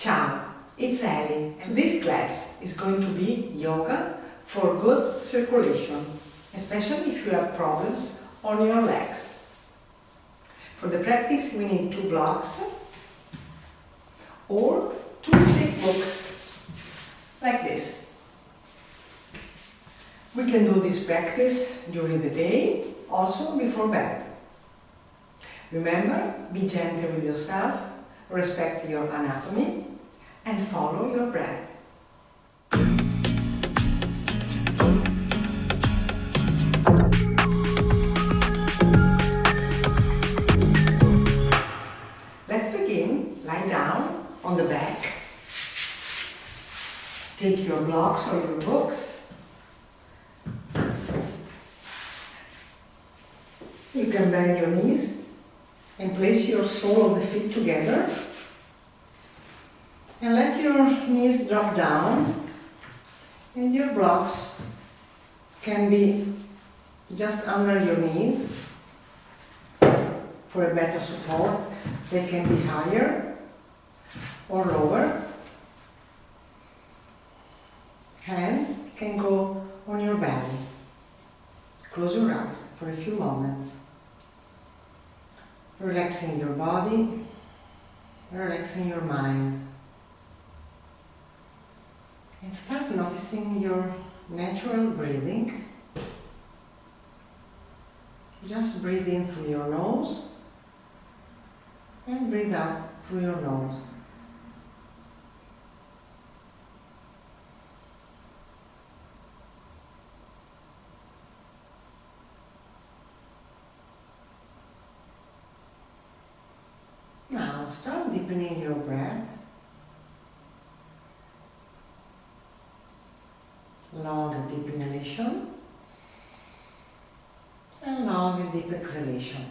Ciao, it's Ellie, and this class is going to be yoga for good circulation, especially if you have problems on your legs. For the practice we need 2 blocks or 2 thick books like this. We can do this practice during the day, also before bed. Remember, be gentle with yourself, respect your anatomy, and follow your breath. Let's begin. Lie down on the back. Take your blocks or your books. You can bend your knees and place your sole of the feet together. And let your knees drop down, and your blocks can be just under your knees for a better support. They can be higher or lower. Hands can go on your belly. Close your eyes for a few moments, relaxing your body, relaxing your mind. And start noticing your natural breathing. Just breathe in through your nose and breathe out through your nose. Now start deepening your breath. Long and deep inhalation and long and deep exhalation.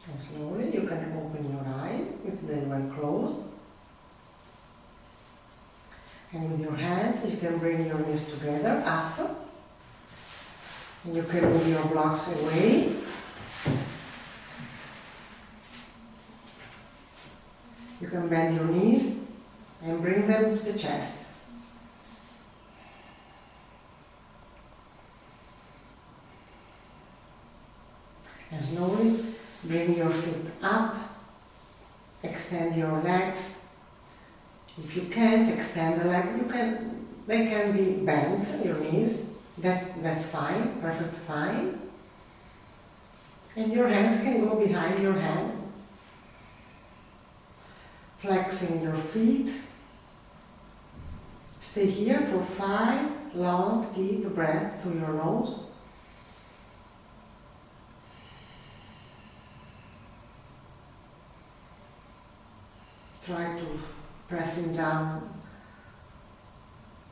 And slowly you can open your eyes if they were closed. And with your hands, you can bring your knees together, up. And you can move your blocks away. You can bend your knees and bring them to the chest. And slowly bring your feet up, extend your legs. If you can't extend the leg, they can be bent, your knees. That's fine, perfect fine. And your hands can go behind your head. Flexing your feet. Stay here for 5 long, deep breaths through your nose. Try to pressing down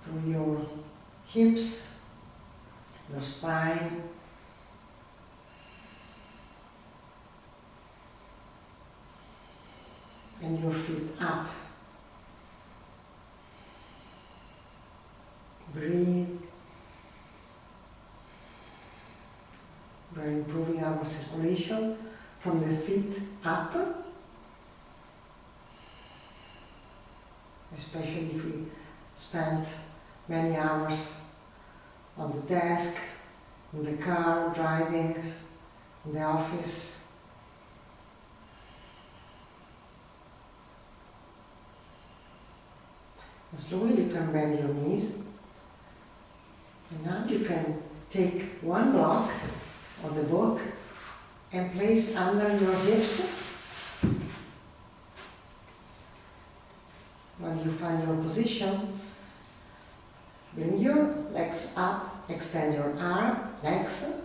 through your hips, your spine, and your feet up. Breathe. We're improving our circulation from the feet up. Especially if we spend many hours on the desk, in the car, driving, in the office. And slowly you can bend your knees. And now you can take 1 block of the book and place under your hips. When you find your position, bring your legs up, extend your legs.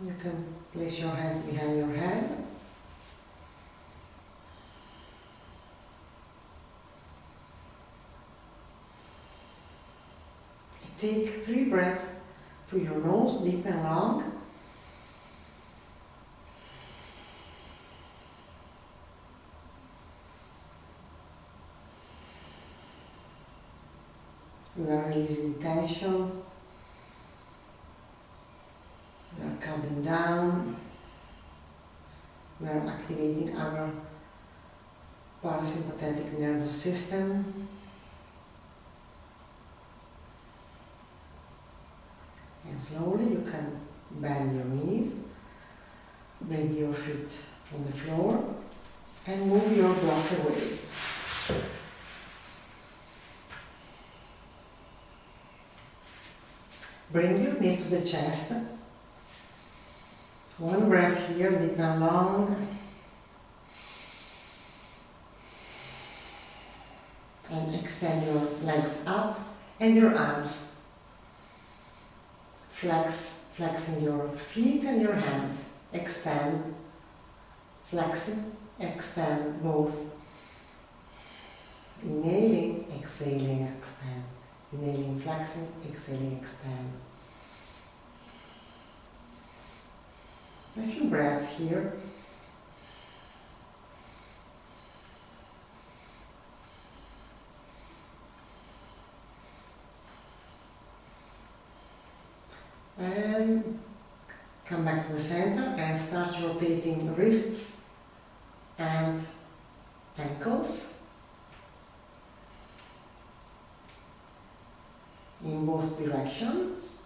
You can place your hands behind your head. Take 3 breaths through your nose, deep and long. We are releasing tension. We are coming down. We are activating our parasympathetic nervous system. And slowly you can bend your knees, bring your feet on the floor, and move your block away. Bring your knees to the chest. One breath here, deep and long. And extend your legs up and your arms. Flexing your feet and your hands. Expand, flexing, extend both. Inhaling, exhaling, extend. Inhaling, flexing, exhaling, extend. A few breaths here. And come back to the center and start rotating wrists and ankles in both directions.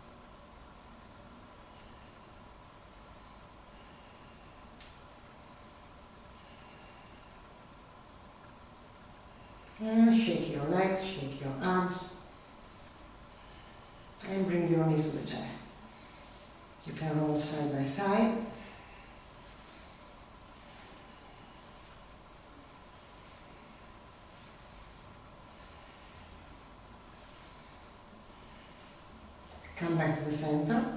And shake your legs, shake your arms, and bring your knees to the chest. You can roll side by side. Come back to the center.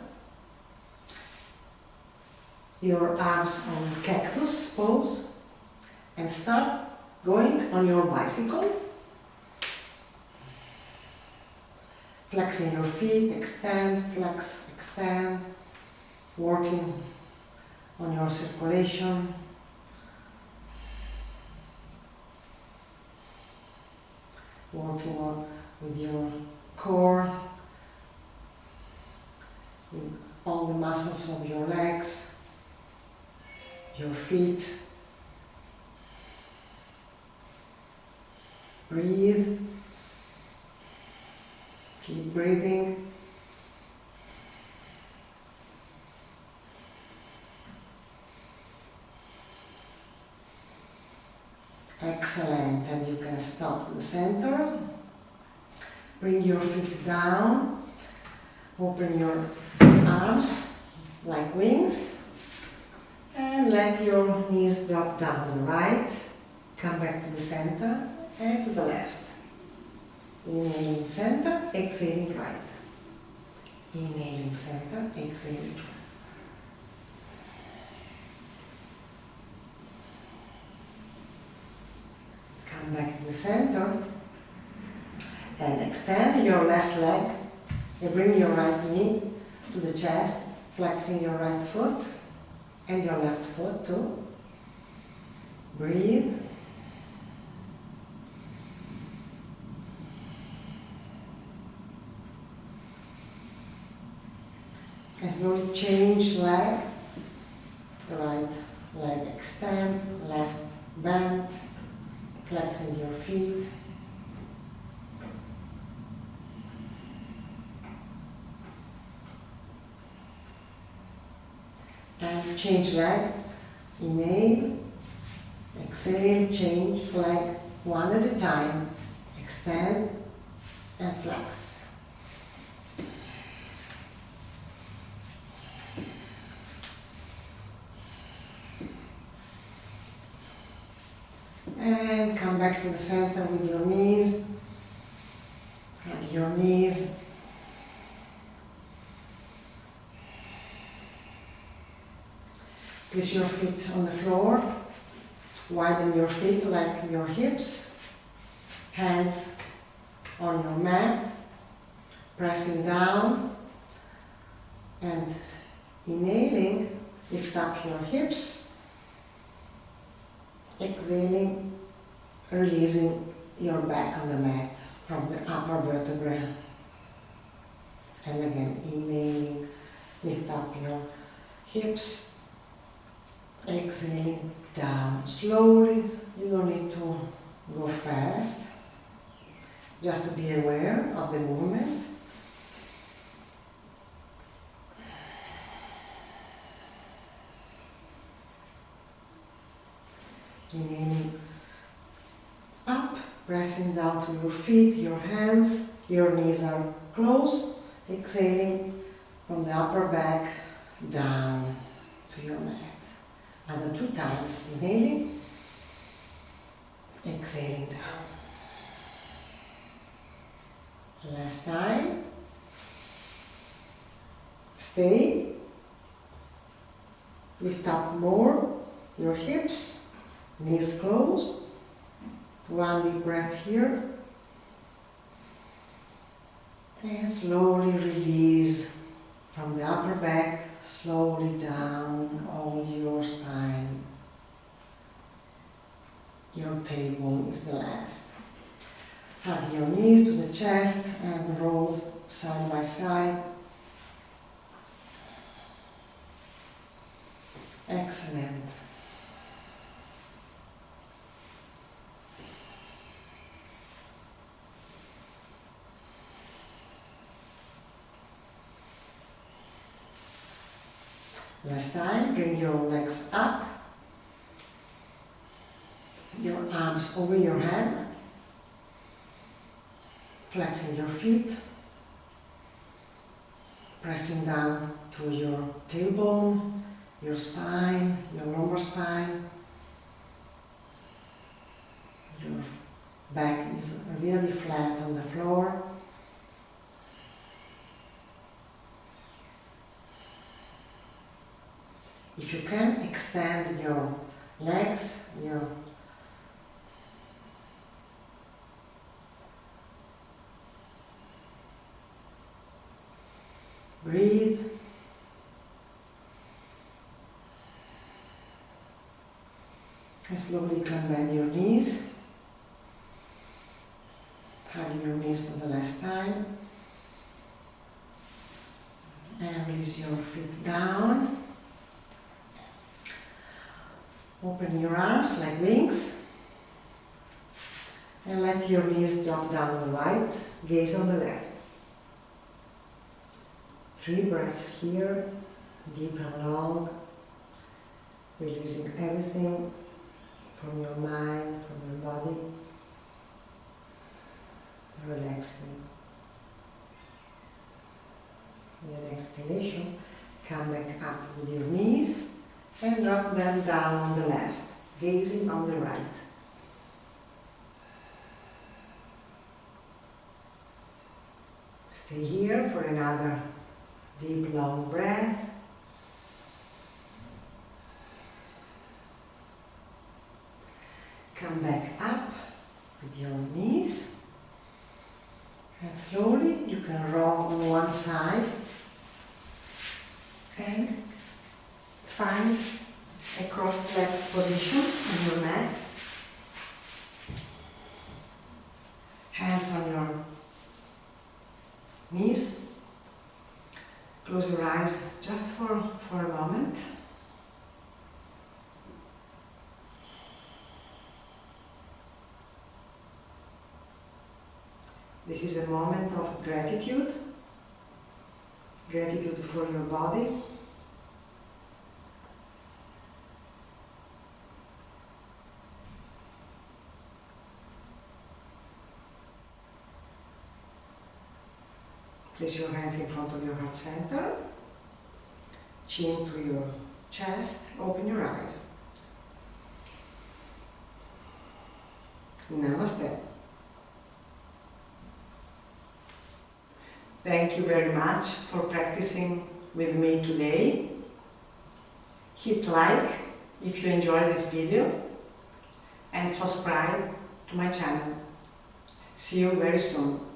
Your arms on cactus pose and start going on your bicycle. Flexing your feet, extend, flex, expand. Working on your circulation. Working on with your core, with all the muscles of your legs, your feet. Breathe. Keep breathing. Excellent, and you can stop at the center. Bring your feet down. Open your arms like wings. And let your knees drop down to the right. Come back to the center and to the left. Inhaling center, exhaling right. Inhaling center, exhaling right. Come back to the center and extend your left leg and bring your right knee to the chest, flexing your right foot and your left foot too. Breathe. And slowly change leg. The right leg extend, left bend. Flexing your feet. And change leg. Inhale, exhale, change leg one at a time. Extend and flex. And come back to the center with your knees. Hug your knees. Place your feet on the floor. Widen your feet like your hips. Hands on your mat. Pressing down. And inhaling, lift up your hips. Exhaling, releasing your back on the mat from the upper vertebrae. And again, inhaling, lift up your hips, exhaling down slowly. You don't need to go fast, just to be aware of the movement. Inhaling up, pressing down to your feet, your hands, your knees are closed. Exhaling from the upper back down to your mat. Another 2 times. Inhaling, exhaling down. Last time. Stay. Lift up more your hips, knees closed. 1 deep breath here. And slowly release from the upper back, slowly down all your spine. Your tailbone is the last. Hug your knees to the chest and roll side by side. Excellent. Last time, bring your legs up, your arms over your head, flexing your feet, pressing down to your tailbone, your spine, your lumbar spine. Your back is really flat on the floor. If you can, extend your legs, breathe. And slowly come bend your knees. Hug your knees for the last time. And release your feet down. Open your arms like wings and let your knees drop down on the right, gaze on the left. 3 breaths here, deep and long, releasing everything from your mind, from your body, relaxing. With an exhalation, come back up with your knees and drop them down on the left, gazing on the right. Stay here for another deep, long breath. Come back up with your knees. And slowly you can roll on one side and find a cross-legged position on your mat. Hands on your knees. Close your eyes just for a moment. This is a moment of gratitude. Gratitude for your body. Place your hands in front of your heart center, chin to your chest, open your eyes. Namaste. Thank you very much for practicing with me today. Hit like if you enjoy this video and subscribe to my channel. See you very soon.